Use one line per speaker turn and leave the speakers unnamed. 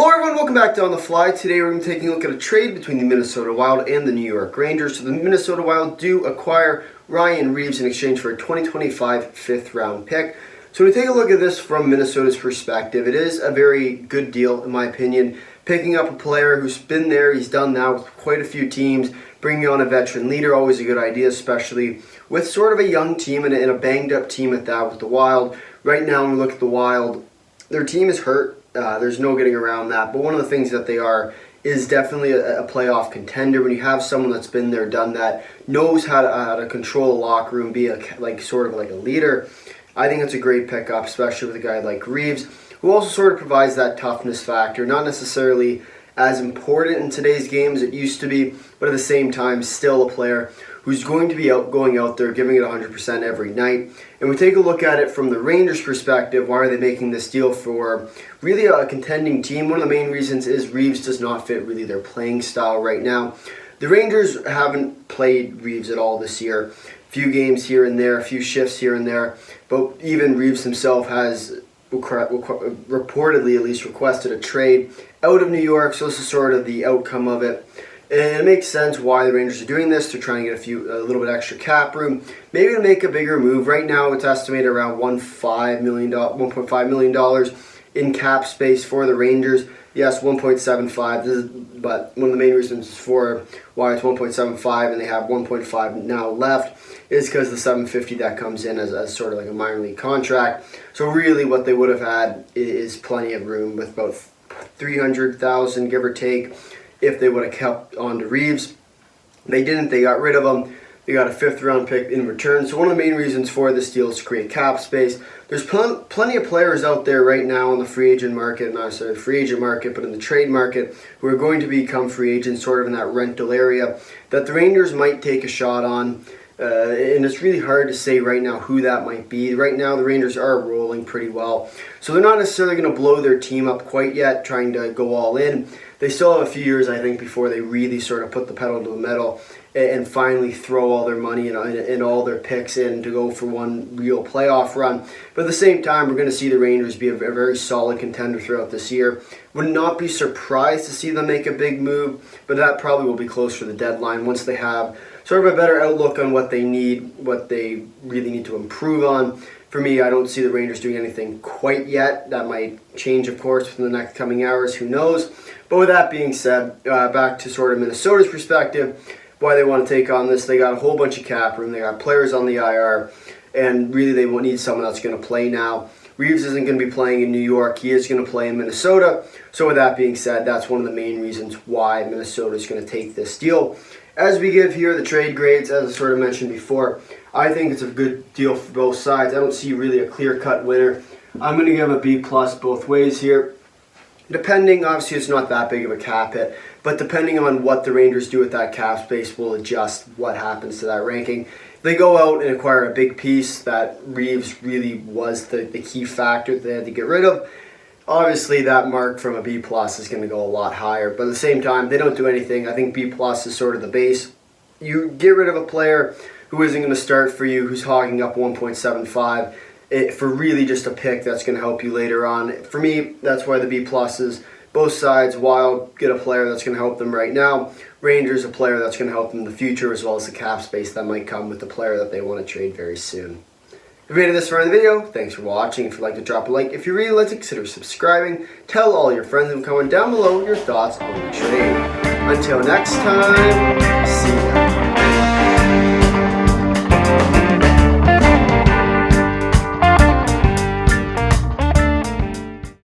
Hello everyone, welcome back to On The Fly. Today we're going to be taking a look at a trade between the Minnesota Wild and the New York Rangers. So the Minnesota Wild do acquire Ryan Reaves in exchange for a 2025 fifth round pick. So when we take a look at this from Minnesota's perspective, it is a very good deal in my opinion. Picking up a player who's been there, he's done that with quite a few teams. Bringing on a veteran leader, always a good idea, especially with sort of a young team and a banged up team at that with the Wild. Right now when we look at the Wild, their team is hurt. There's no getting around that. But one of the things that they are is definitely a playoff contender. When you have someone that's been there, done that, knows how to control a locker room, be sort of like a leader, I think it's a great pickup, especially with a guy like Reaves, who also sort of provides that toughness factor. Not necessarily as important in today's game as it used to be, but at the same time, still a player who's going to be going out there, giving it 100% every night. And we take a look at it from the Rangers' perspective. Why are they making this deal for really a contending team? One of the main reasons is Reaves does not fit really their playing style right now. The Rangers haven't played Reaves at all this year. A few games here and there, a few shifts here and there, but even Reaves himself has reportedly at least requested a trade out of New York, so this is sort of the outcome of it. And it makes sense why the Rangers are doing this. They're trying to get a little bit extra cap room, maybe to make a bigger move. Right now, it's estimated around $1.5 million in cap space for the Rangers. Yes, 1.75. But one of the main reasons for why it's 1.75 and they have 1.5 now left is because the 750 that comes in as sort of like a minor league contract. So really, what they would have had is plenty of room with about $300,000, give or take, if they would have kept on to Reaves. They didn't. They got rid of him. They got a fifth round pick in return. So one of the main reasons for this deal is to create cap space. There's plenty of players out there right now in the free agent market, not necessarily the free agent market, but in the trade market, who are going to become free agents sort of in that rental area that the Rangers might take a shot on. And it's really hard to say right now who that might be. Right now, the Rangers are rolling pretty well. So they're not necessarily going to blow their team up quite yet, trying to go all in. They still have a few years, I think, before they really sort of put the pedal to the metal and finally throw all their money and all their picks in to go for one real playoff run. But at the same time, we're going to see the Rangers be a very solid contender throughout this year. Would not be surprised to see them make a big move, but that probably will be close for the deadline once they have sort of a better outlook on what they need, what they really need to improve on. For me, I don't see the Rangers doing anything quite yet. That might change, of course, within the next coming hours. Who knows? But with that being said, back to sort of Minnesota's perspective, why they want to take on this. They got a whole bunch of cap room. They got players on the IR, and really they need someone that's going to play now. Reaves isn't going to be playing in New York. He is going to play in Minnesota. So with that being said, that's one of the main reasons why Minnesota is going to take this deal. As we give here the trade grades, as I sort of mentioned before, I think it's a good deal for both sides. I don't see really a clear-cut winner. I'm going to give a B+ both ways here. Depending, obviously it's not that big of a cap hit, but depending on what the Rangers do with that cap space will adjust what happens to that ranking. If they go out and acquire a big piece that Reaves really was the key factor that they had to get rid of, obviously that mark from a B+ is going to go a lot higher. But at the same time, they don't do anything. I think B+ is sort of the base. You get rid of a player who isn't going to start for you, who's hogging up 1.75 for really just a pick that's going to help you later on. For me, that's why the B+ is. Both sides, Wild get a player that's going to help them right now. Rangers a player that's going to help them in the future, as well as the cap space that might come with the player that they want to trade very soon. If you made it this far in the video, thanks for watching. If you'd like to drop a like, if you really like to, consider subscribing. Tell all your friends and comment down below your thoughts on the trade. Until next time, see you.